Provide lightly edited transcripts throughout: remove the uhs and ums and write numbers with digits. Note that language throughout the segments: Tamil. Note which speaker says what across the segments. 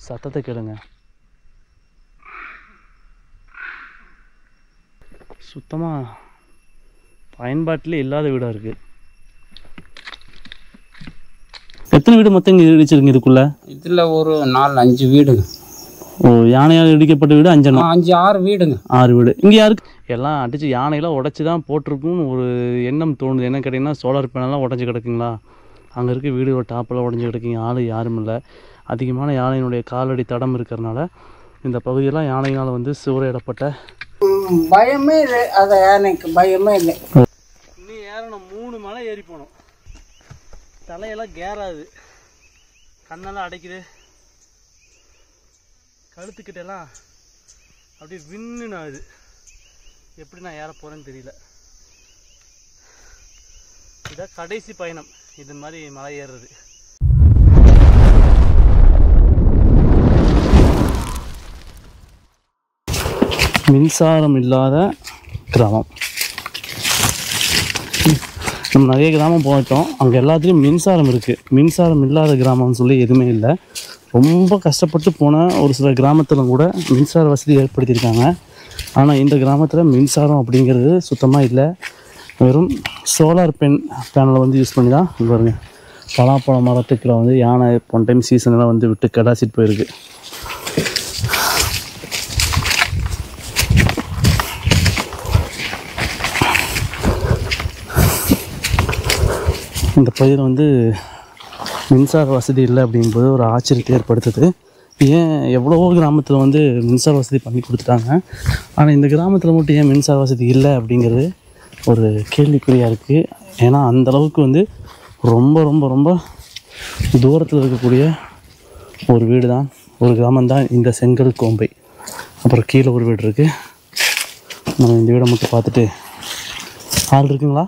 Speaker 1: சத்தத்தை கேளுங்க. சுத்தமாக பயன்பாட்டிலே இல்லாத வீடாக இருக்குது. எத்தனை வீடு மொத்தம் இங்கே இடிச்சிருங்க இதுக்குள்ளே? இதில் ஒரு 4-5 வீடுங்க. ஓ, யானையால் இடிக்கப்பட்ட வீடு 5-6 வீடுங்க. 6 வீடு. இங்கே யாருக்கு எல்லாம் அடித்து யானையெல்லாம் உடச்சி தான் போட்டிருக்குன்னு ஒரு எண்ணம் தோணுது. என்ன கேட்டிங்கன்னா, சோலார் பேனல்லாம் உடஞ்சி கிடக்குங்களா, அங்கே இருக்க வீடு டாப்பெல்லாம் உடஞ்சி கிடக்குங்க. ஆள் யாரும் இல்லை. அதிகமான யானையினுடைய காலடி தடம் இருக்கிறனால இந்த பகுதியெல்லாம் யானையினால் வந்து சூறையிடப்பட்ட
Speaker 2: பயமே இல்லை. அதை யானைக்கு பயமே இல்லை.
Speaker 1: இன்னும் ஏறணும், 3 மலை ஏறி போனோம். தலையெல்லாம் கேராது, கண்ணெல்லாம் அடைக்குது, கழுத்துக்கிட்டெல்லாம் அப்படியே விண்ணுன்னு ஆகுது. எப்படி நான் ஏற போகிறேன்னு தெரியல. இதான் கடைசி பயணம் இது மாதிரி மலை ஏறுறது. மின்சாரம் இல்லாத கிராமம். நம்ம நிறைய கிராமம் போயிட்டோம், அங்கே எல்லாத்துலேயும் மின்சாரம் இருக்குது. மின்சாரம் இல்லாத கிராமம்னு சொல்லி எதுவுமே இல்லை. ரொம்ப கஷ்டப்பட்டு போன ஒரு சில கிராமத்தில் கூட மின்சார வசதி ஏற்படுத்தியிருக்காங்க. ஆனால் இந்த கிராமத்தில் மின்சாரம் அப்படிங்கிறது சுத்தமாக இல்லை. வெறும் சோலார் பேனலை வந்து யூஸ் பண்ணி தான் பாருங்க, பலாப்பழ மரத்துக்குள்ள வந்து யானை போன டைம் சீசனெல்லாம் வந்து விட்டு கடாசிட்டு போயிருக்கு. இந்த பகுதியில் வந்து மின்சார வசதி இல்லை அப்படிங்கும்போது ஒரு ஆச்சரியத்தை ஏற்படுத்துது. ஏன் எவ்வளவோ கிராமத்தில் வந்து மின்சார வசதி பண்ணி கொடுத்துட்டாங்க, ஆனால் இந்த கிராமத்தில் மட்டும் ஏன் மின்சார வசதி இல்லை அப்படிங்கிறது ஒரு கேள்விக்குறியாக இருக்குது. ஏன்னா அந்தளவுக்கு வந்து ரொம்ப ரொம்ப ரொம்ப தூரத்தில் இருக்கக்கூடிய ஒரு வீடு தான், ஒரு கிராமம்தான் இந்த செங்கல் கோம்பை. அப்புறம் கீழே ஒரு வீடு இருக்குது. நம்ம இந்த வீடை மட்டும் பார்த்துட்டு, ஆள் இருக்குங்களா?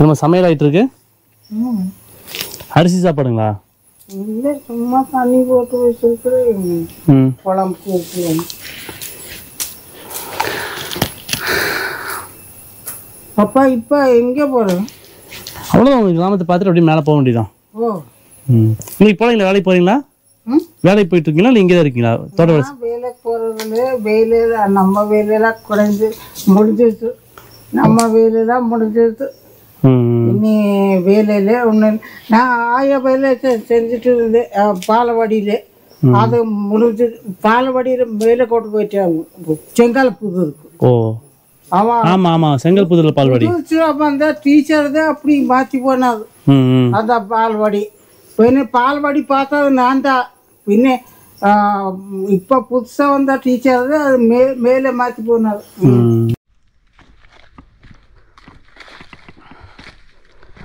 Speaker 1: நம்ம சமையல் ஆகிட்டு இருக்கு. அரிசி சாப்பாடுங்களா?
Speaker 2: இல்லை, சும்மா தண்ணி போட்டு வச்சுருக்குறேன், குழம்பு வைக்கிறேன். அப்பா இப்போ எங்கே போகிறேன்?
Speaker 1: அவ்வளோதான், உங்கள் கிராமத்தை பார்த்துட்டு அப்படியே மேலே போக வேண்டியதான்.
Speaker 2: ஓ,
Speaker 1: இன்னைக்கு போகிறீங்களா? வேலைக்கு போகிறீங்களா? வேலைக்கு போயிட்டு இருக்கீங்களா இல்லை இங்கே தான் இருக்கீங்களா? தோட்ட
Speaker 2: வேலைக்கு போகிறதுல வெயிலெல்லாம் நம்ம வேலையெல்லாம் குறைஞ்சி முடிஞ்சிடுச்சு. நம்ம வேலையெல்லாம் முடிஞ்சிடுச்சு. இனி வேலையில் ஒன்று நான் வேலை செஞ்சுட்டு இருந்தேன் பாலவாடியில். அது முடிஞ்சு பாலவாடியில் வேலை கொண்டு போயிட்டாங்க. செங்கல்புது இருக்கு.
Speaker 1: ஓ, ஆமாம் ஆமாம் ஆமாம், செங்கல்புதுல பால்வாடி.
Speaker 2: அப்போ அந்த டீச்சர் தான் அப்படி மாற்றி போனாது. அந்த பால்வாடி பின்ன பால்வாடி பார்த்தது நான் தான். பின்ன இப்போ புதுசாக வந்த டீச்சர் தான் அது மேலே மாற்றி போனாது.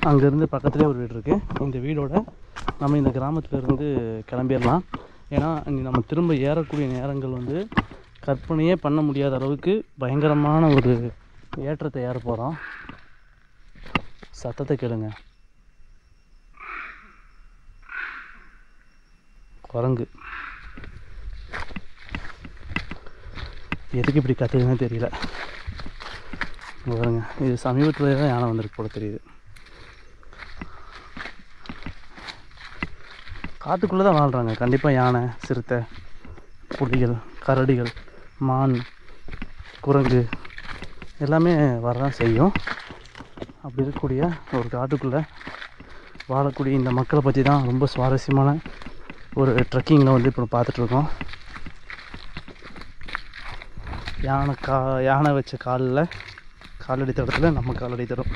Speaker 1: அங்கேருந்து பக்கத்துலேயே ஒரு வீடு இருக்குது. இந்த வீடோட நம்ம இந்த கிராமத்துலேருந்து கிளம்பிடலாம். ஏன்னா நம்ம திரும்ப ஏறக்கூடிய நேரங்கள் வந்து கற்பனையே பண்ண முடியாத அளவுக்கு பயங்கரமான ஒரு ஏற்றத்தை ஏற போகிறோம். சத்தத்தை கேளுங்க. குரங்கு எதுக்கு இப்படி கத்துதுன்னு தெரியல. பாருங்க, இது சமீபத்தில் தான் யானை வந்திருக்கு போல தெரியுது. காட்டுக்குள்ளே தான் வாழ்கிறாங்க. கண்டிப்பாக யானை, சிறுத்தை, புலிகள், கரடிகள், மான், குரங்கு எல்லாமே வரதான் செய்யும். அப்படி இருக்கக்கூடிய ஒரு காட்டுக்குள்ளே வாழக்கூடிய இந்த மக்களை பற்றி தான் ரொம்ப சுவாரஸ்யமான ஒரு ட்ரெக்கிங்கில் வந்து இப்போ பார்த்துட்ருக்கோம். யானை வச்ச காலடி தடத்தில் நம்ம காலடி தடம்.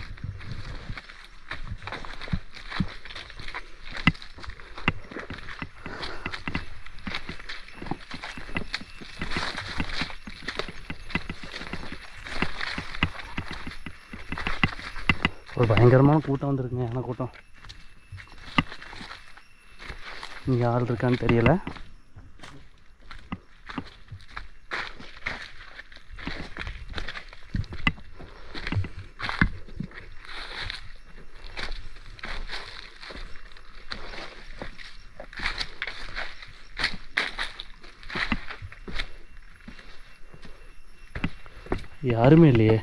Speaker 1: ஒரு பயங்கரமான கூட்டம் வந்துருக்குங்க, யானை கூட்டம். இங்கே ஆள் இருக்கான்னு தெரியலை. யாருமே இல்லையே.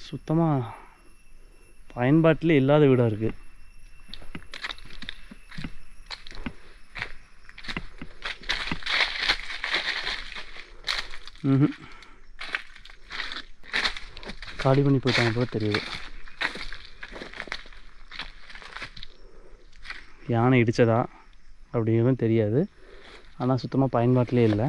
Speaker 1: சுத்தமாக பயன்பாட்டிலே இல்லாத வீடாக இருக்குது. காலி பண்ணி போயிட்டாங்க போல தெரியுது. யானை இடித்ததா அப்படிங்கிறதும் தெரியாது. ஆனால் சுத்தமாக பயன்பாட்டிலே இல்லை.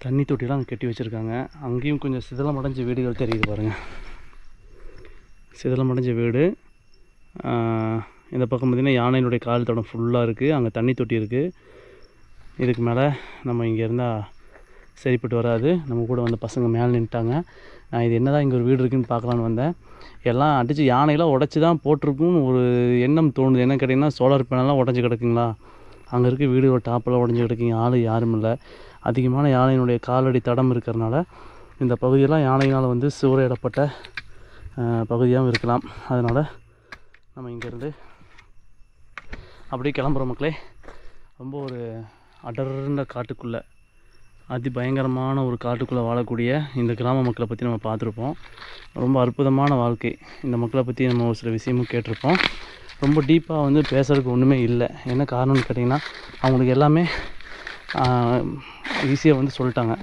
Speaker 1: தண்ணி தொட்டிலாம் கட்டி வச்சுருக்காங்க. அங்கேயும் கொஞ்சம் சிதிலமடைஞ்ச வீடுகள் தெரியுது பாருங்கள். சிதிலமடைஞ்ச வீடு. இந்த பக்கம் பார்த்திங்கன்னா யானையினுடைய கால் தடம் ஃபுல்லாக இருக்குது. அங்கே தண்ணி தொட்டி இருக்குது. இதுக்கு மேலே நம்ம இங்கே இருந்தால் சரிப்பட்டு வராது. நம்ம கூட வந்து பசங்க மேலே நின்ட்டாங்க. நான் இது என்ன தான் இங்கே ஒரு வீடு இருக்குதுன்னு பார்க்கலான்னு வந்தேன். எல்லாம் அடித்து யானையெல்லாம் உடச்சி தான் போட்டிருக்குன்னு ஒரு எண்ணம் தோணுது. என்ன கேட்டிங்கன்னா சோலார் பேனல்லாம் உடஞ்சி கிடக்குங்களா. அங்கே இருக்க வீடு ஒரு டாப்பெல்லாம் உடஞ்சி கிடக்குங்க. ஆள் யாரும் இல்லை. அதிகமான யானையினுடைய காலடி தடம் இருக்கிறனால இந்த பகுதியெல்லாம் யானையினால் வந்து சூறையிடப்பட்ட பகுதியாகவும் இருக்கலாம். அதனால் நம்ம இங்கேருந்து அப்படியே கிளம்புற மக்களே. ரொம்ப ஒரு அடர்ந்த காட்டுக்குள்ளே, அதிபயங்கரமான ஒரு காட்டுக்குள்ளே வாழக்கூடிய இந்த கிராம மக்களை பற்றி நம்ம பார்த்துருப்போம். ரொம்ப அற்புதமான வாழ்க்கை. இந்த மக்களை பற்றி நம்ம ஒரு சில விஷயமும் கேட்டிருப்போம். ரொம்ப டீப்பாக வந்து பேசுகிறதுக்கு ஒன்றுமே இல்லை. என்ன காரணம்னு கேட்டிங்கன்னா அவங்களுக்கு எல்லாமே ஈஸியாக வந்து சொல்லிட்டாங்க.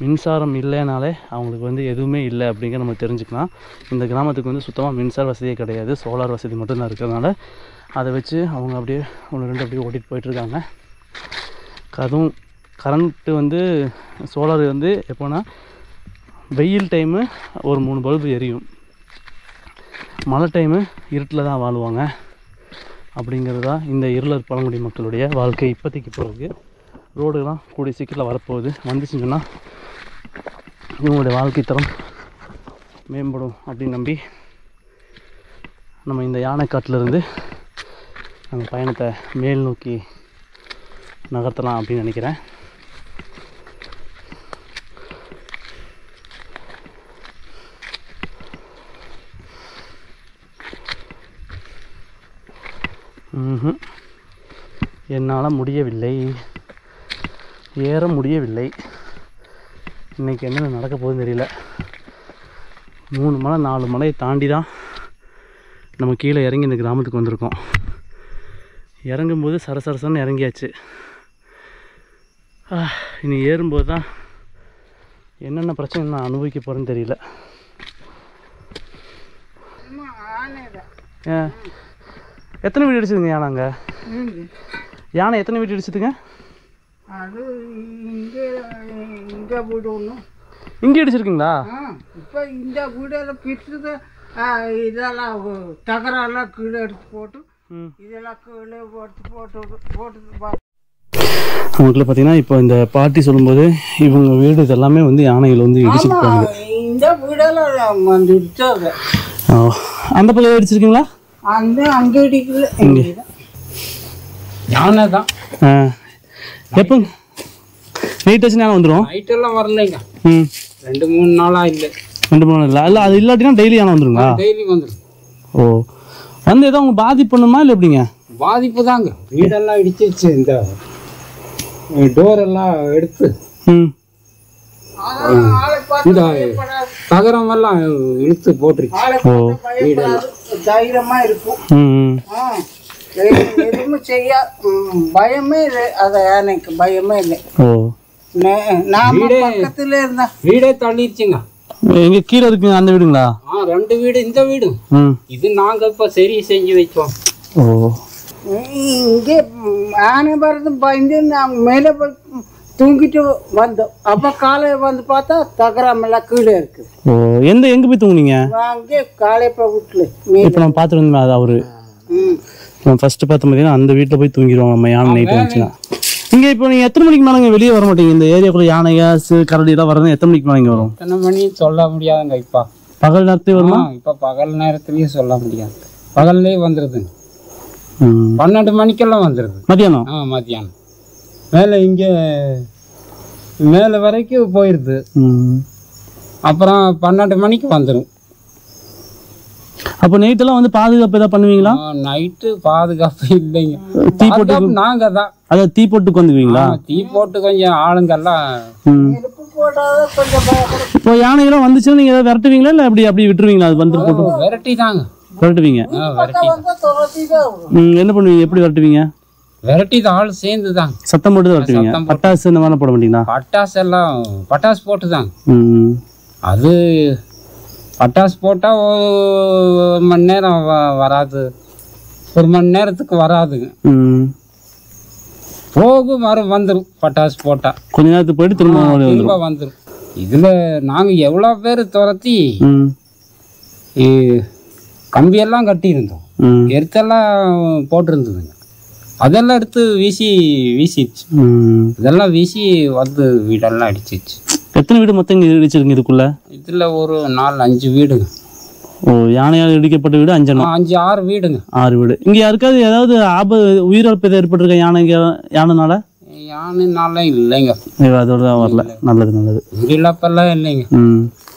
Speaker 1: மின்சாரம் இல்லைனாலே அவங்களுக்கு வந்து எதுவுமே இல்லை அப்படிங்கிற நம்ம தெரிஞ்சுக்கலாம். இந்த கிராமத்துக்கு வந்து சுத்தமாக மின்சார வசதியே கிடையாது. சோலார் வசதி மட்டும்தான் இருக்கிறதுனால அதை வச்சு அவங்க அப்படியே ஒன்று ரெண்டு அப்படியே ஓட்டிகிட்டு போயிட்டுருக்காங்க. அதுவும் கரண்ட்டு வந்து சோலார் வந்து எப்போனா வெயில் டைமு ஒரு 3 பல்பு எரியும். மழை டைமு இருட்டில் தான் வாழ்வாங்க. அப்படிங்கிறது தான் இந்த இருளர் பழங்குடி மக்களுடைய வாழ்க்கை இப்போதைக்கு போகிறது. ரோடுலாம் கூடிய சீக்கிரத்தில் வரப்போகுது. வந்துச்சுன்னு சொன்னால் இவங்களுடைய வாழ்க்கை தரம் மேம்படும் அப்படின்னு நம்பி நம்ம இந்த யானைக்காட்டிலேருந்து நம்ம பயணத்தை மேல் நோக்கி நகர்த்தலாம் அப்படின்னு நினைக்கிறேன். என்னால் முடியவில்லை, ஏற முடியவில்லை. இன்றைக்கி என்ன நடக்க போகுதுன்னு தெரியல. 3 மலை 4 மலையை தாண்டி தான் நம்ம கீழே இறங்கி இந்த கிராமத்துக்கு வந்திருக்கோம். இறங்கும்போது சரசரசன்னு இறங்கியாச்சு. இனி ஏறும்போது தான் என்னென்ன பிரச்சனை நான் அனுபவிக்க போகிறேன்னு தெரியல. எத்தனை வீடு அடிச்சுதுங்க யானை? அங்கே யானை எத்தனை வீடு அடிச்சுதுங்க?
Speaker 2: அது இங்கே வீடு ஒன்று
Speaker 1: இங்கே அடிச்சிருக்குங்களா?
Speaker 2: இப்போ இந்த வீடெல்லாம் பிரிச்சது. இதெல்லாம் தகரெல்லாம் கீழே எடுத்து போட்டு இதெல்லாம் கீழே போட்டு
Speaker 1: அவங்களுக்குள்ள பார்த்தீங்கன்னா இப்போ இந்த பாட்டி சொல்லும்போது இவங்க வீடு இதெல்லாமே வந்து யானைகள் வந்து இடிச்சிருக்காங்க.
Speaker 2: இந்த வீடெல்லாம் வந்து இடிச்சாங்க.
Speaker 1: அந்த பக்கம் அடிச்சிருக்கீங்களா?
Speaker 2: அங்கே இடிக்கல. யானை தான்.
Speaker 1: எப்போ நைட் ஆச்சு யானை வந்துடும்?
Speaker 2: நைட்டெல்லாம் வரலைங்க. 2-3 நாளாக இல்லை.
Speaker 1: 2-3 நாள் இல்லை. இல்லை அது இல்லாட்டினா டெய்லி யானை வந்துடுங்களா?
Speaker 2: டெய்லி வந்துடும்.
Speaker 1: ஓ, வந்து ஏதோ அவங்க பாதிப்பு பண்ணுமா இல்லை எப்படிங்க?
Speaker 2: பாதிப்பு தாங்க. வீடெல்லாம் இடிச்சிச்சு. இந்த டோரெல்லாம் எடுத்து இந்த தகரம் எல்லாம் இழுத்து போட்டுருச்சு. வீடெல்லாம் தைரியமா இருக்கும். எதுவுமே செய்ய பயமே இல்லை. அதை எனக்கு பயமே இல்லை. நான் பக்கத்துல இருந்தேன். வீடே தள்ளிடுச்சுங்க.
Speaker 1: எங்க கீழே இருக்குங்க அந்த வீடுங்களா?
Speaker 2: 2 வீடு. இந்த வீடு இது நாங்க இப்ப சரி செஞ்சு வச்சோம். இங்கே ஆனை வரது பயந்து நாங்கள் மேலே போய் தூங்கிட்டு வந்தோம். அப்போ காலையில் வந்து பார்த்தா தகராமெல்லாம் கீழே இருக்குது.
Speaker 1: எங்கே போய் தூங்குனீங்க?
Speaker 2: அங்கே காலையப்பா வீட்டில்.
Speaker 1: இப்போ நம்ம பார்த்துட்டு வந்தோம். அது அவரு நம்ம ஃபர்ஸ்ட் பார்த்த பார்த்தீங்கன்னா அந்த வீட்டில் போய் தூங்கிடுவாங்க நம்ம யானை நைட்டு வந்துச்சுன்னா. இங்கே இப்போ நீங்கள் எத்தனை மணிக்கு மேலே வெளியே வர மாட்டீங்க? இந்த ஏரியாக்குள்ளே யானையா கரடியெல்லாம் வரது எத்தனை மணிக்கு மேலே இங்கே வரும்?
Speaker 2: எத்தனை மணி சொல்ல முடியாதுங்க. இப்போ
Speaker 1: பகல் நேரத்துலேயே வருமா?
Speaker 2: இப்போ பகல் நேரத்துலேயும் சொல்ல முடியாது. பகல்லே வந்துடுதுங்க.
Speaker 3: 12 மணிக்கெல்லாம் வந்துடுது
Speaker 1: மதியானம்.
Speaker 3: மத்தியானம் மேலே இங்கே மேலே வரைக்கும் போயிடுது. அப்புறம் 12 மணிக்கு வந்துடும்.
Speaker 1: அப்போ நைட்டெல்லாம் வந்து பாதுகாப்பு ஏதாவது பண்ணுவீங்களா?
Speaker 3: நைட்டு பாதுகாப்பு இல்லைங்க.
Speaker 1: தீ போட்டு
Speaker 3: நாங்கள் தான்
Speaker 1: அதாவது தீ போட்டு வந்துக்குவீங்களா?
Speaker 3: தீ போட்டு கொஞ்சம் ஆளுங்கெல்லாம்.
Speaker 1: இப்போ யானைகள்லாம் வந்துச்சுன்னா நீங்கள் ஏதாவது விரட்டுவீங்களா இல்லை அப்படி விட்டுருவீங்களா? அது வந்து போட்டு
Speaker 3: விரட்டி தாங்க
Speaker 1: விரட்டுவீங்க. என்ன பண்ணுவீங்க? எப்படி விரட்டுவீங்க?
Speaker 3: விரட்டி தான் ஆள் சேர்ந்து தான்
Speaker 1: சத்தம் போட்டு தான் விரட்டுவீங்க. பட்டாசு இந்த மாதிரி போட மாட்டீங்களா?
Speaker 3: பட்டாசு எல்லாம் பட்டாசு போட்டு தாங்க. அது பட்டாசு போட்டால் 1 மணி நேரம் வராது, 1 மணி நேரத்துக்கு வராதுங்க. போகும் வந்துடும். பட்டாசு போட்டால்
Speaker 1: கொஞ்ச நேரத்துக்கு போயிட்டு திரும்ப
Speaker 3: வந்துடும். இதில் நாங்கள் எவ்வளோ பேர் துரத்தி கம்பியெல்லாம் கட்டியிருந்தோம், எருத்தெல்லாம் போட்டிருந்ததுங்க. அதெல்லாம் எடுத்து வீசிடுச்சு. இதெல்லாம் வீசி வந்து வீடெல்லாம் அடிச்சிச்சு.
Speaker 1: எத்தனை வீடு மொத்தம் இங்கே இடிச்சிருங்க இதுக்குள்ள?
Speaker 3: இதில் ஒரு 4-5 வீடுங்க.
Speaker 1: ஓ, யானையால் இடிக்கப்பட்ட வீடு
Speaker 3: 5-6 வீடுங்க.
Speaker 1: 6 வீடு. இங்கே யாருக்காவது ஏதாவது உயிரிழப்பு எதாவது ஏற்பட்டிருக்க யானைனால?
Speaker 3: யானைனால இல்லைங்க,
Speaker 1: அதோட தான் வரல. நல்லது.
Speaker 3: உயிரிழப்பெல்லாம் இல்லைங்க.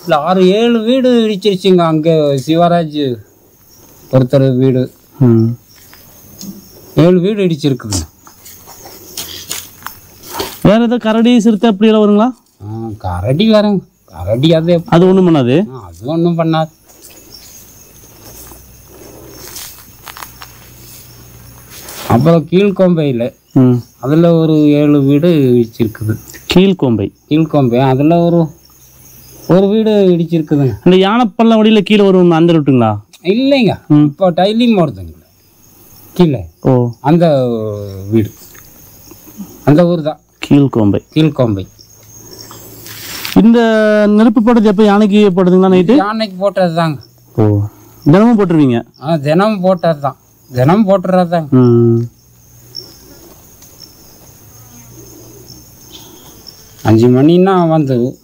Speaker 3: இல்லை 6-7 வீடு இடிச்சிருச்சுங்க. அங்கே சிவராஜ் ஒருத்தர் வீடு 7 வீடு இடிச்சிருக்குங்க.
Speaker 1: வேற ஏதாவது கரடி சிறுத்தை அப்படியெல்லாம் வருங்களா?
Speaker 3: கரடி வரும். கரடி அது
Speaker 1: ஒன்றும் பண்ணாது.
Speaker 3: அது ஒன்றும் பண்ணாது. அப்புறம் கீழ்கோம்பையில் அதில் ஒரு 7 வீடு இடிச்சிருக்குது. கீழ்கோம்பை அதில் ஒரு வீடு இடிச்சிருக்குதுங்க.
Speaker 1: அந்த யானைப்பள்ளம் வழியில் கீழே வரும் அந்த ரூட்டுங்களா?
Speaker 3: இல்லைங்க, இப்போ டைலிங் போடுதுங்க கீழே. அந்த வீடு அந்த ஊர் தான் கீழ்கோம்பை.
Speaker 1: இந்த நெருப்பு போட்டது எப்போ யானைக்கு போட்டதுங்களா? நைட்டு
Speaker 3: யானைக்கு போட்டது தாங்க.
Speaker 1: தினமும் போட்டுருவீங்க?
Speaker 3: தினமும் போட்டது தான். தினமும் போட்டுறது தாங்க. 5 மணின்னா வந்துடும்.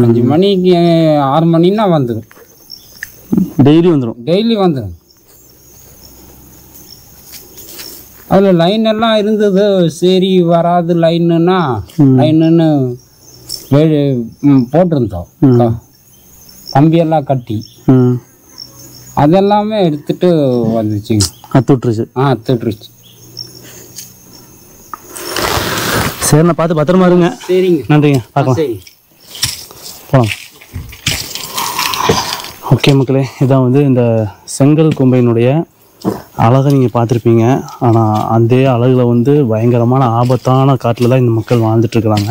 Speaker 3: 5 மணிக்கு 6 மணின்னா வந்துடும்.
Speaker 1: டெய்லி வந்துடும். அதில் லைன் எல்லாம் இருந்தது. சரி வராது லைனுன்னு போட்டிருந்தோம். கம்பியெல்லாம் கட்டி அதெல்லாமே எடுத்துட்டு வந்துச்சுங்க. அத்துட்டுருச்சு. சரிண்ணா, பார்த்து பத்திரமா இருங்க.
Speaker 3: சரிங்க,
Speaker 1: நன்றிங்க. பார்க்கலாம்.
Speaker 3: சரி
Speaker 1: போகலாம். ஓகே மக்களே, இதான் வந்து இந்த செங்கல் கொம்பையினுடைய அழகை நீங்கள் பார்த்துருப்பீங்க. ஆனால் அதே அழகில் வந்து பயங்கரமான ஆபத்தான காட்டில் தான் இந்த மக்கள் வாழ்ந்துட்டுருக்குறாங்க.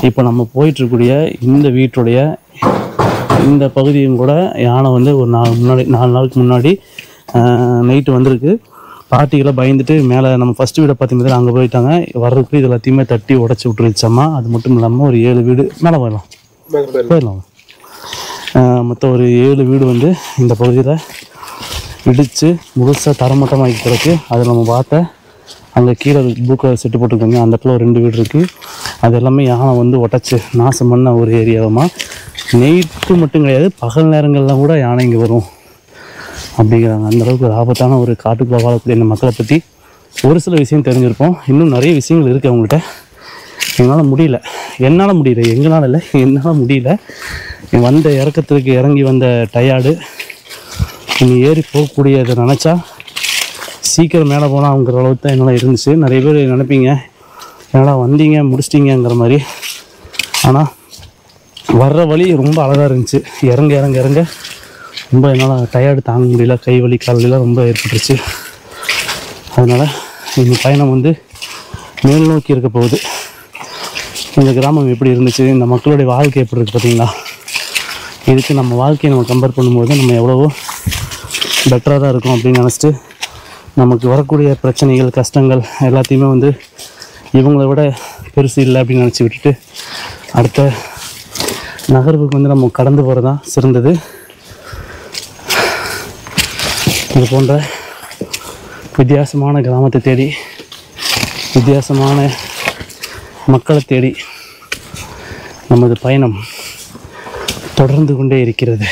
Speaker 1: இப்போ நம்ம போயிட்டுருக்கூடிய இந்த வீட்டுடைய இந்த பகுதியும் கூட யானை வந்து ஒரு 4 நாளுக்கு முன்னாடி நைட்டு வந்திருக்கு. பாட்டிகளை பயந்துட்டு மேலே நம்ம ஃபஸ்ட்டு வீடை பார்த்தீங்கன்னா அங்கே போயிட்டாங்க. வர்றதுக்கு இது எல்லாத்தையுமே தட்டி உடச்சி விட்டுருச்சாமா. அது மட்டும் இல்லாமல் ஒரு 7 வீடு மேலே போயிடலாம். மொத்தம் ஒரு 7 வீடு வந்து இந்த பகுதியில் இடித்து முழுசாக தரமட்டமாகி கிடக்கு. அது நம்ம பார்த்த அங்கே கீழே பூக்கை செட்டு போட்டுருக்காங்க. அந்த இடத்துல ஒரு 2 வீடு இருக்குது. அது எல்லாமே யானை வந்து உடச்சி நாசம் பண்ண ஒரு ஏரியாவமா. நைட்டு மட்டும் கிடையாது, பகல் நேரங்கள்லாம் கூட யானை இங்கே வரும் அப்படிங்கிறாங்க. அந்தளவுக்கு ஒரு ஆபத்தான ஒரு காட்டுக்குள்ளே வாழக்கூடிய இந்த மக்களை பற்றி ஒரு சில விஷயம் தெரிஞ்சிருப்போம். இன்னும் நிறைய விஷயங்கள் இருக்குது அவங்கள்ட்ட. என்னால் முடியல. வந்த இறக்கத்துக்கு இறங்கி வந்த டயர்டு. இனி ஏறி போகக்கூடியதை நினச்சா சீக்கிரம் மேலே போனால் அவங்கிற அளவுக்கு தான் என்னால் இருந்துச்சு. நிறைய பேர் நினைப்பீங்க என்னடா வந்தீங்க முடிச்சிட்டிங்கிற மாதிரி. ஆனால் வர்ற வழி ரொம்ப அழகாக இருந்துச்சு. இறங்க ரொம்ப என்னால் டயர்டு தாங்க முடியல. கை வலி கால் வலிலாம் ரொம்ப ஏற்பட்டுருச்சு. அதனால் இந்த பயணம் வந்து மேல் நோக்கி இருக்க போகுது. இந்த கிராமம் எப்படி இருந்துச்சு, இந்த மக்களுடைய வாழ்க்கை எப்படி இருக்குது பார்த்தீங்களா? இதுக்கு நம்ம வாழ்க்கையை நம்ம கம்பேர் பண்ணும்போது நம்ம எவ்வளவோ பெட்டராக தான் இருக்கும் அப்படின்னு நினச்சிட்டு நமக்கு வரக்கூடிய பிரச்சனைகள் கஷ்டங்கள் எல்லாத்தையுமே வந்து இவங்களை விட பெருசு இல்லை அப்படின்னு நினச்சி விட்டுட்டு அடுத்த நகர்வுக்கு வந்து நம்ம கடந்து போகிறது தான் சிறந்தது. இது போன்ற வித்தியாசமான கிராமத்தை தேடி வித்தியாசமான மக்களை தேடி நமது பயணம் தொடர்ந்து கொண்டே இருக்கிறது.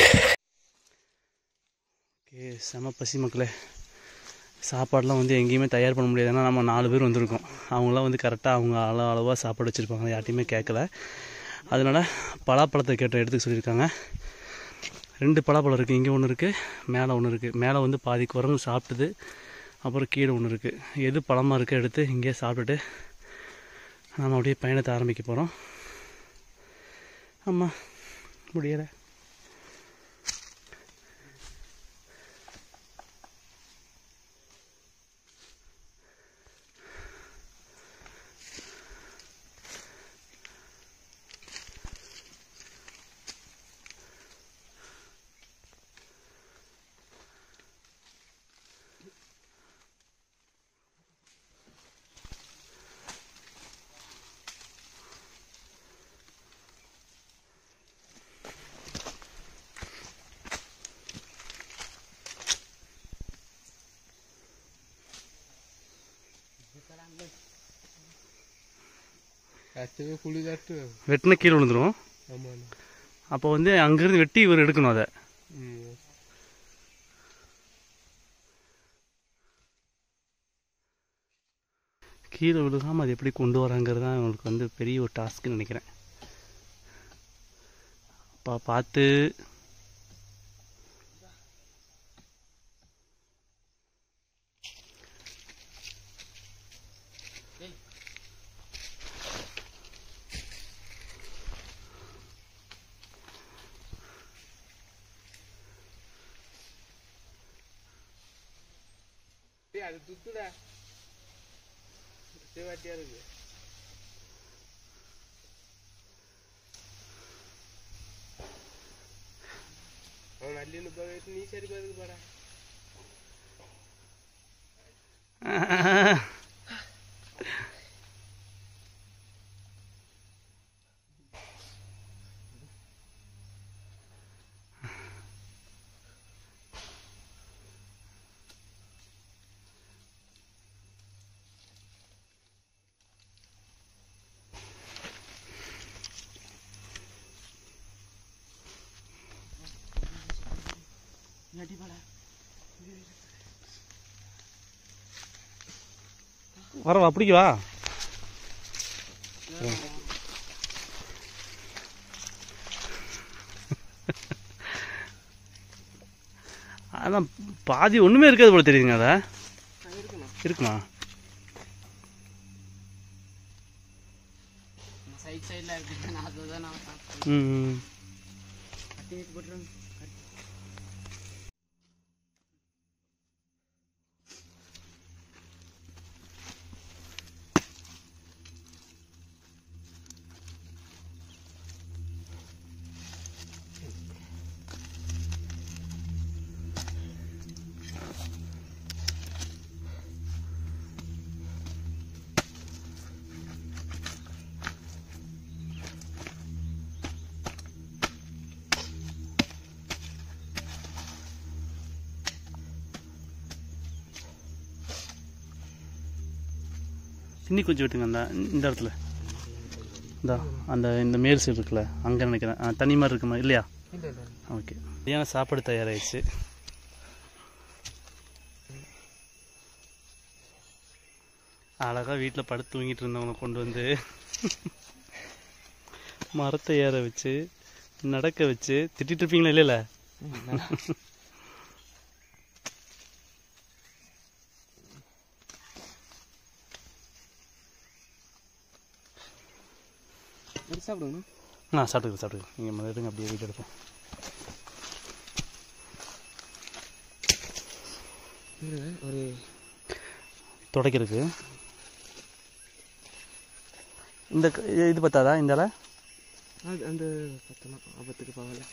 Speaker 1: செம பசி மக்களே. சாப்பாடெலாம் வந்து எங்கேயுமே தயார் பண்ண முடியாது. ஏன்னா நம்ம 4 பேர் வந்திருக்கோம். அவங்களாம் வந்து கரெக்டாக அவங்க அளவாக சாப்பாடு வச்சுருப்பாங்க, யார்ட்டையுமே கேட்கல. அதனால் பலாப்பழத்தை கேட்ட எடுத்துக்க சொல்லியிருக்காங்க. 2 பலாப்பழம் இருக்குது, இங்கே ஒன்று இருக்குது, மேலே ஒன்று இருக்குது. மேலே வந்து பாதி குரங்கு சாப்பிட்டுது, அப்புறம் கீழே ஒன்று இருக்குது. எது பழமாக இருக்குது எடுத்து இங்கேயே சாப்பிட்டுட்டு நம்ம அப்படியே பயணத்தை ஆரம்பிக்க போகிறோம். ஆமாம், முடியலை. வெட்டின கீழே விழுந்துடும். அப்போ வந்து அங்கேருந்து வெட்டி இவர் எடுக்கணும். அதை கீழே விழுகாமல் அது எப்படி கொண்டு வராங்கிறது தான் அவங்களுக்கு வந்து பெரிய ஒரு டாஸ்க்குன்னு நினைக்கிறேன். அப்பா பார்த்து.
Speaker 4: அது துத்துடா சேவாட்டியா இருக்கு. அவன் அள்ளின்னு போயிட்டு நீ சரி பாதுக்கு போடா.
Speaker 1: வரவா பிடிக்கவா? அதான் பாதி ஒன்றுமே இருக்காது போல தெரியுதுங்க. அதை இருக்குமா? ம். இன்னி கொஞ்சம் விட்டுங்க. இந்த இடத்துல இந்த மேல் சைடு இருக்குல்ல, அங்கே நினைக்கிறேன். தனி மாதிரி இருக்குமா? இல்லையா? ஓகே. மதியான சாப்பாடு தயாராகிடுச்சு. அழகாக வீட்டில் படுத்து தூங்கிட்டு இருந்தவங்களை கொண்டு வந்து மரத்தை ஏற வச்சு நடக்க வச்சு திட்டிட்டு இருப்பீங்களா? இல்லைல்ல?
Speaker 4: சாப்பிடுங்க.
Speaker 1: சாப்பிடுங்க. நீங்கள் முதல்ல எடுங்க, அப்படியே வீட்டு எடுப்போம்.
Speaker 4: ஒரு
Speaker 1: துடைக்கிறதுக்கு இந்த இது பத்தாதா? இந்த இலை
Speaker 4: அந்த பத்தலாம், ஆபத்துக்கு பரவாயில்ல.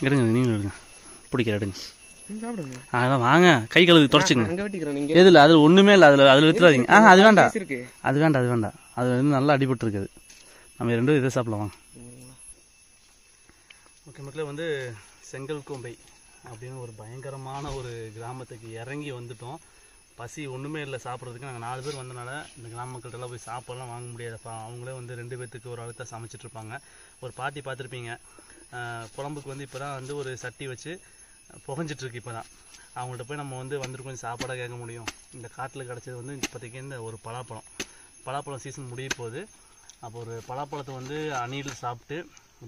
Speaker 1: எடுங்க, நீங்களும் எடுங்க. பிடிக்கிற எடுங்க.
Speaker 4: சாப்பிடுங்க.
Speaker 1: அதெல்லாம் வாங்க, கை கழுவி தொடச்சிங்க.
Speaker 4: அங்கே வெட்டிக்கிறேன். நீங்கள்
Speaker 1: எதில்? அது ஒன்றுமே இல்லை. அதில் வித்துறாதீங்க. அது வேண்டாம். அது வந்து நல்லா அடிபட்டு இருக்குது. நம்ம ரெண்டும் இதை சாப்பிடலாம். ஓகே மக்களே, வந்து செங்கல் கோம்பை அப்படின்னு ஒரு பயங்கரமான ஒரு கிராமத்துக்கு இறங்கி வந்துட்டோம். பசி ஒன்றுமே இல்லை சாப்பிட்றதுக்கு. நாங்கள் 4 பேர் வந்தனால இந்த கிராம மக்கள்கிட்டலாம் போய் சாப்பாடெலாம் வாங்க முடியாதுப்பா. அவங்களே வந்து 2 பேர்த்துக்கு ஒரு ஆளுக்கு தான் சமைச்சிட்ருப்பாங்க. ஒரு பாட்டி பார்த்துருப்பீங்க, குழம்புக்கு வந்து இப்போ தான் வந்து ஒரு சட்டி வச்சு புகஞ்சிட்ருக்கு. இப்போ தான் அவங்கள்ட்ட போய் நம்ம வந்து வந்துட்டு கொஞ்சம் சாப்பாடாக கேட்க முடியும். இந்த காட்டில் கிடச்சது வந்து இப்போதைக்கு இந்த ஒரு பலாப்பழம் சீசன் முடிய போகுது. அப்போ ஒரு பலாப்பழத்தை வந்து அணில் சாப்பிட்டு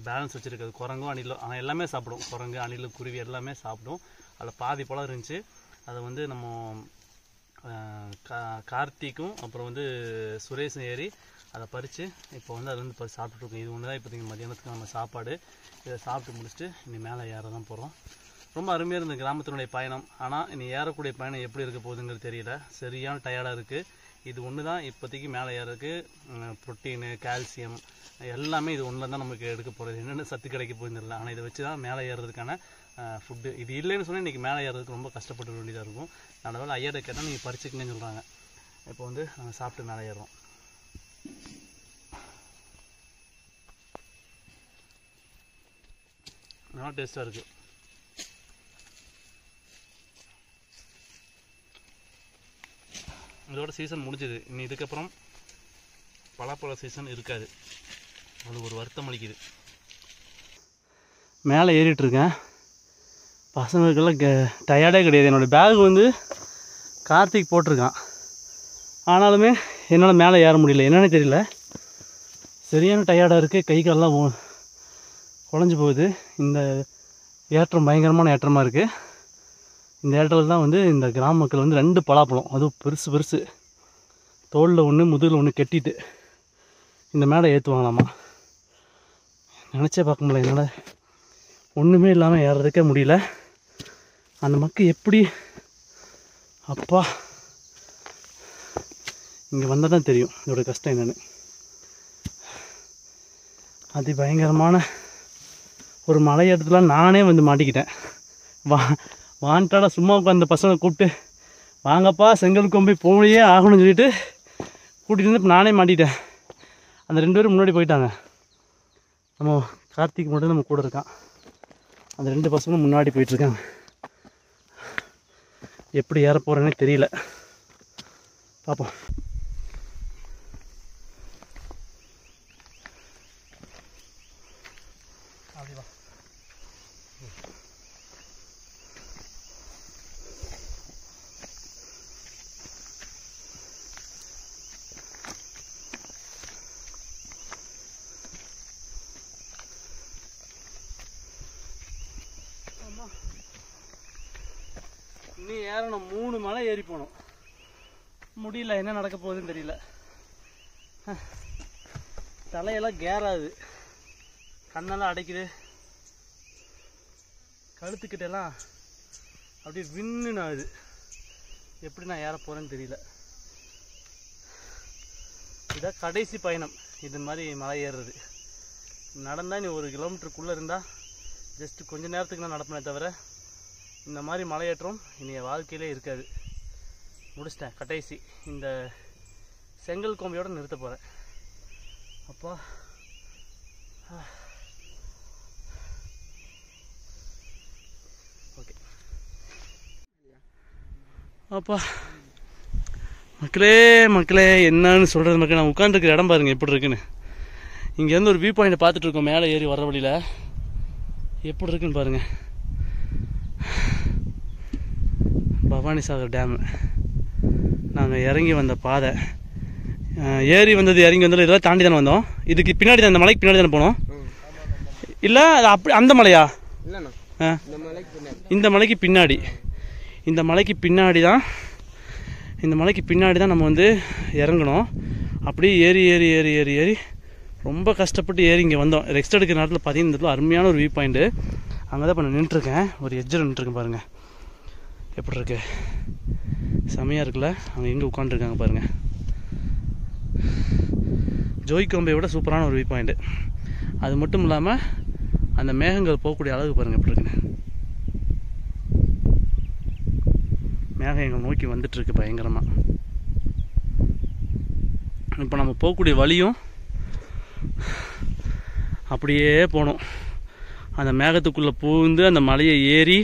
Speaker 1: பேலன்ஸ் வச்சுருக்குது. குரங்கும் அணிலும், ஆனால் எல்லாமே சாப்பிடும். குரங்கு, அணில், குருவி எல்லாமே சாப்பிடும். அதில் பாதி பழம் இருந்துச்சு. அதை வந்து நம்ம கார்த்திக்கும் அப்புறம் வந்து சுரேஷும் ஏறி அதை பறித்து இப்போ வந்து அதை வந்து சாப்பிட்டுருக்கோம். இது ஒன்று தான் இப்போதைக்கு மதியானத்துக்கு நம்ம சாப்பாடு. இதை சாப்பிட்டு முடிச்சுட்டு இனி மேலே ஏற தான் போகிறோம். ரொம்ப அருமையாக இருந்த கிராமத்தினுடைய பயணம். ஆனால் இனி ஏறக்கூடிய பயணம் எப்படி இருக்க போகுதுங்கிறது தெரியல. சரியான டயர்டாக இருக்குது. இது ஒன்று தான் இப்போதைக்கு மேலே ஏறதுக்கு ப்ரோட்டீனு, கால்சியம் எல்லாமே இது ஒன்றில் தான் நமக்கு எடுக்க போகிறது. என்னென்ன சத்து கிடைக்க போகுதுன்னு இல்லை. ஆனால் இதை வச்சு தான் மேலே ஏறதுக்கான ஃபுட்டு. இது இல்லைன்னு சொன்னால் இன்றைக்கி மேலே ஏறதுக்கு ரொம்ப கஷ்டப்பட வேண்டியதாக இருக்கும். நல்ல வேலை ஐயாட்ட கேட்டால் நீங்கள் பறிச்சுக்குங்கன்னு சொல்கிறாங்க. இப்போ வந்து நாங்கள் சாப்பிட்டு மேலே ஏறுறோம். நல்லா டேஸ்ட்டாக இருக்குது. இதோட சீசன் முடிஞ்சுது. இனி இதுக்கப்புறம் பலாப்பழ சீசன் இருக்காது. அது ஒரு வருத்தம் அளிக்குது. மேலே ஏறிட்டுருக்கேன். பசங்களுக்கெல்லாம் டயர்டே கிடையாது. என்னோடய பேக் வந்து கார்த்திக் போட்டிருக்கான். ஆனாலுமே என்னால் மேலே ஏற முடியல. என்னன்னு தெரியல, சரியான டயர்டாக இருக்குது. கை காலெல்லாம் குழஞ்சி போகுது. இந்த ஏற்றம் பயங்கரமான ஏற்றமாக இருக்குது. இந்த ஏற்றத்தில் தான் வந்து இந்த கிராம மக்கள் வந்து 2 பலாப்பழம், அதுவும் பெருசு தோளில் ஒன்று முதுகில் ஒன்று கட்டிட்டு இந்த மேடை ஏற்றுவாங்களாமா. நினச்சே பார்க்க முடியல. என்னால் ஒன்றுமே இல்லாமல் ஏறுறதுக்கே முடியல. அந்த மக்கள் எப்படி, அப்பா இங்கே வந்தால் தான் தெரியும் இதோட கஷ்டம் என்னென்னு. அதி பயங்கரமான ஒரு மலை இடத்துல நானே வந்து மாட்டிக்கிட்டேன். வாண்டாடா சும்மா உட்காந்து பசங்களை கூப்பிட்டு வாங்கப்பா செங்கல் கொம்பை போயே ஆகணும்னு சொல்லிட்டு கூட்டிகிட்டு வந்து இப்போ நானே மாட்டிட்டேன். அந்த 2 பேரும் முன்னாடி போயிட்டாங்க. நம்ம கார்த்திக் மட்டும் நம்ம கூட இருக்கான். அந்த 2 பசங்களும் முன்னாடி போயிட்டுருக்காங்க. எப்படி ஏற போகிறேன்னே தெரியல. பார்ப்போம். இன்னும் ஏறணும். 3 மலை ஏறி போகணும். முடியல. என்ன நடக்க போகுதுன்னு தெரியல. தலையெல்லாம் கேராது, கண்ணெல்லாம் அடைக்குது, கழுத்துக்கிட்டெல்லாம் அப்படியே விண்ணுன்னு ஆகுது. எப்படி நான் ஏற போகிறேன்னு தெரியல. இதான் கடைசி பயணம் இது மாதிரி மலை ஏறுறது. நடந்தால் நீ 1 கிலோமீட்டருக்குள்ளே இருந்தால் ஜஸ்ட்டு கொஞ்சம் நேரத்துக்கு நான் நடப்பேனே தவிர இந்த மாதிரி மலையேற்றம் இனி வாழ்க்கையிலே இருக்காது. முடிச்சிட்டேன். கடைசி இந்த செங்கல் கோம்பையோடு நிறுத்த போகிறேன். அப்பா ஓகே. அப்பா மக்களே என்னன்னு சொல்கிறது மக்கள். நான் உட்காந்துருக்கிற இடம் பாருங்கள் எப்படி இருக்குன்னு. இங்கேருந்து ஒரு வியூ பாயிண்ட் பார்த்துட்ருக்கோம். மேலே ஏறி வர வழியில் எப்படி இருக்குன்னு பாருங்கள். பவானிசாகர் டேமு. நாங்கள் இறங்கி வந்த பாதை, ஏறி வந்தது இறங்கி வந்தது இதெல்லாம் தாண்டி தானே வந்தோம். இதுக்கு பின்னாடி தான், இந்த மலைக்கு பின்னாடி தானே போனோம். இல்லை அது அப்படி அந்த மலையா? இந்த மலைக்கு பின்னாடி, இந்த மலைக்கு பின்னாடி தான் நம்ம வந்து இறங்கணும். அப்படியே ஏறி ஏறி ஏறி ஏறி ஏறி ரொம்ப கஷ்டப்பட்டு ஏறி இங்கே வந்தோம். ரெஸ்ட் எடுக்கிற நேரத்தில் பார்த்தீங்கன்னா இந்த இடத்துல அருமையான ஒரு வியூ பாயிண்ட்டு. அங்கே தான் இப்போ நான் நின்றுருக்கேன். ஒரு எட்ஜில் நின்றுருக்கேன் பாருங்கள். எப்படி இருக்கு, செமையாக இருக்குல்ல. அவங்க எங்கே உட்காந்துருக்காங்க பாருங்கள். ஜோய்கொம்பை விட சூப்பரான ஒரு வியூ பாயிண்ட்டு. அது மட்டும் இல்லாமல் அந்த மேகங்கள் போகக்கூடிய அளவுக்கு பாருங்கள் எப்படி இருக்குன்னு. மேகம் எங்களை நோக்கி வந்துட்டுருக்கு பயங்கரமாக. இப்போ நம்ம போகக்கூடிய வழியும் அப்படியே போனோம். அந்த மேகத்துக்குள்ளே பூந்து அந்த மலையை ஏறி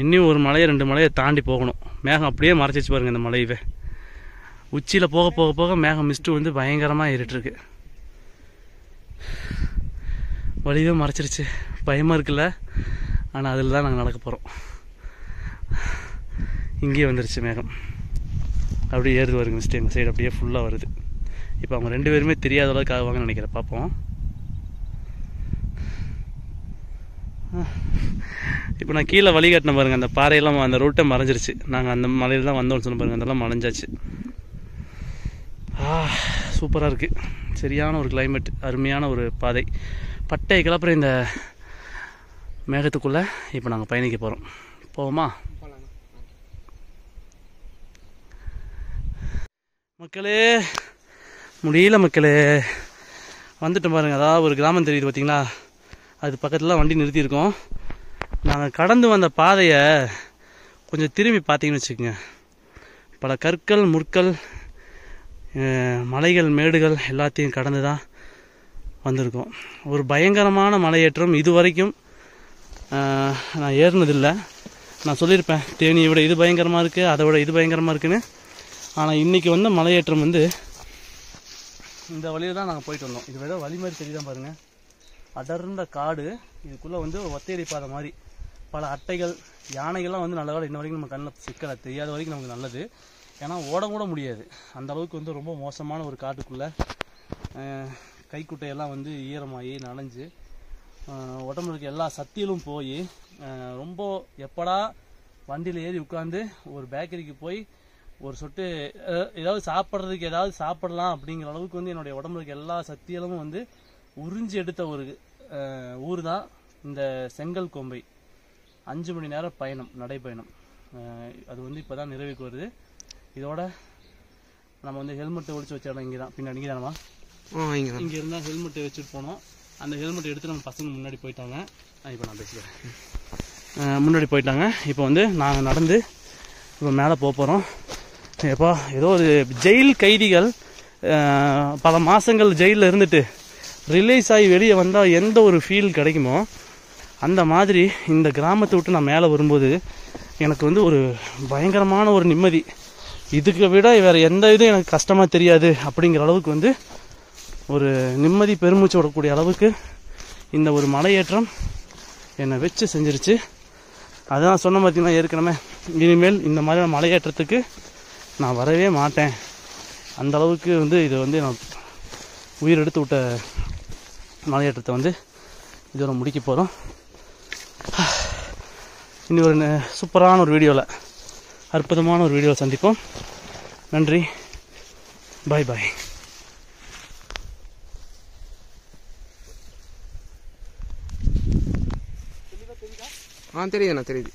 Speaker 1: இன்னும் ஒரு மலையை 2 மலையை தாண்டி போகணும். மேகம் அப்படியே மறைச்சிச்சு பாருங்கள் இந்த மலையவே. உச்சியில் போக போக போக மேகம் மிஸ்ட்டு வந்து பயங்கரமாக ஏறிட்டுருக்கு. வழியே மறைச்சிருச்சு, பயமாக இருக்குல்ல. ஆனால் அதில் தான் நாங்கள் நடக்க போகிறோம். இங்கேயே வந்துருச்சு மேகம், அப்படியே ஏறுது வருங்க மிஸ்ட்டு. எங்கள் சைடு அப்படியே ஃபுல்லாக வருது. இப்போ அவங்க 2 பேருமே தெரியாத அளவுக்கு ஆகுவாங்கன்னு நினைக்கிறேன். பார்ப்போம். இப்போ நான் கீழே வழி காட்டின பாருங்கள், அந்த பாறையெல்லாம் அந்த ரூட்டை மறைஞ்சிருச்சு. நாங்கள் அந்த மலையில் தான் வந்தோம்னு சொன்ன பாருங்கள், அதெல்லாம் மறைஞ்சாச்சு. சூப்பராக இருக்குது. சரியான ஒரு கிளைமேட், அருமையான ஒரு பாதை. பட்டை கிளப்புற இந்த மேகத்துக்குள்ளே இப்போ நாங்கள் பயணிக்க போகிறோம். போவோமா மக்களே? முடியல மக்களே, வந்துட்டு பாருங்கள். அதாவது ஒரு கிராமம் தெரியுது பார்த்தீங்களா, அது பக்கத்தில் வண்டி நிறுத்தியிருக்கோம். நாங்கள் கடந்து வந்த பாதையை கொஞ்சம் திரும்பி பார்த்தீங்கன்னு வச்சுக்கோங்க, பல கற்கள் முற்கள் மலைகள் மேடுகள் எல்லாத்தையும் கடந்து தான் வந்திருக்கோம். ஒரு பயங்கரமான மலையேற்றம். இது வரைக்கும் நான் ஏறினதில்லை. நான் சொல்லியிருப்பேன் தேனியை விட இது பயங்கரமாக இருக்குது, அதை விட இது பயங்கரமாக இருக்குன்னு. ஆனால் இன்றைக்கி வந்த மலையேற்றம் வந்து இந்த வழியில் தான் நாங்கள் போயிட்டு வந்தோம். இது விட வழி மாதிரி தெரியுதான் பாருங்கள். அடர்ந்த காடு, இதுக்குள்ளே வந்து ஒரு ஒத்தையடி பாதை மாதிரி பல அட்டைகள் யானைகள்லாம் வந்து நல்ல வேலை இன்ன வரைக்கும் நம்ம கண்ணில் சிக்கலை தெரியாத வரைக்கும் நமக்கு நல்லது. ஏன்னா ஓடக்கூட முடியாது, அந்த அளவுக்கு வந்து ரொம்ப மோசமான ஒரு காட்டுக்குள்ளே கைக்குட்டையெல்லாம் வந்து ஈரமாகி நனைஞ்சு உடம்புல இருக்க எல்லா சத்தியிலும் போய் ரொம்ப எப்படா வண்டியில் ஏறி உட்காந்து ஒரு பேக்கரிக்கு போய் ஒரு சொட்டு ஏதாவது சாப்பிட்றதுக்கு ஏதாவது சாப்பிடலாம் அப்படிங்கிற அளவுக்கு வந்து என்னுடைய உடம்புல இருக்க எல்லா சத்தியலும் வந்து உறிஞ்சி எடுத்த ஒரு ஊர் தான் இந்த செங்கல் கோம்பை. 5 மணி நேரம் பயணம், நடைப்பயணம். அது வந்து இப்போ தான் நிறைவுக்கு வருது. இதோட நம்ம வந்து ஹெல்மெட்டை ஒழிச்சு வச்ச இடம் இங்கே தான், பின்னாடி இங்கே தானமா இங்கே இருந்தால் ஹெல்மெட்டை வச்சுட்டு போனோம். அந்த ஹெல்மெட்டை எடுத்து நம்ம பசங்க முன்னாடி போயிட்டாங்க. இப்போ நான் பேசிக்கிறேன். முன்னாடி போயிட்டாங்க. இப்போ வந்து நாங்கள் நடந்து இப்போ மேலே போக போகிறோம். எப்போ ஏதோ ஒரு ஜெயில் கைதிகள் பல மாதங்கள் ஜெயிலில் இருந்துட்டு ரிலீஸ் ஆகி வெளியே வந்தால் எந்த ஒரு ஃபீல் கிடைக்குமோ அந்த மாதிரி இந்த கிராமத்தை விட்டு நான் மேலே வரும்போது எனக்கு வந்து ஒரு பயங்கரமான ஒரு நிம்மதி. இதுக்கு விட வேறு எந்த இதுவும் எனக்கு கஷ்டமாக தெரியாது அப்படிங்கிற அளவுக்கு வந்து ஒரு நிம்மதி பெருமூச்சு விடக்கூடிய அளவுக்கு இந்த ஒரு மலையேற்றம் என்னை வச்சு செஞ்சிருச்சு. அதான் சொன்ன பார்த்தீங்கன்னா ஏற்கனவே இனிமேல் இந்த மாதிரியான மலையேற்றத்துக்கு நான் வரவே மாட்டேன். அந்த அளவுக்கு வந்து இது வந்து நான் உயிர் எடுத்து விட்ட மலையேற்றத்தை வந்து இதோட முடிக்க போகிறோம். இனி ஒரு சூப்பரான ஒரு வீடியோவில், அற்புதமான ஒரு வீடியோவில் சந்திப்போம். நன்றி, பாய் பாய்.
Speaker 4: தெரியுதுண்ணா, தெரியுது.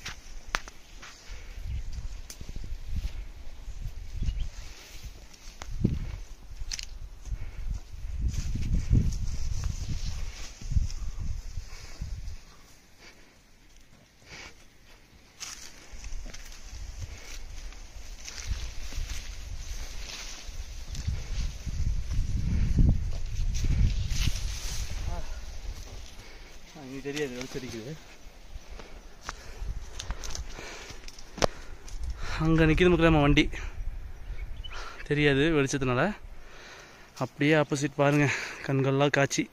Speaker 1: தெரியாது வெளிச்சடிக்குது. அங்கே நிற்கிது மக்களே நம்ம வண்டி, தெரியாது வெளிச்சத்தினால. அப்படியே ஆப்போசிட் பாருங்கள், கண்கள்லாம் காட்சி.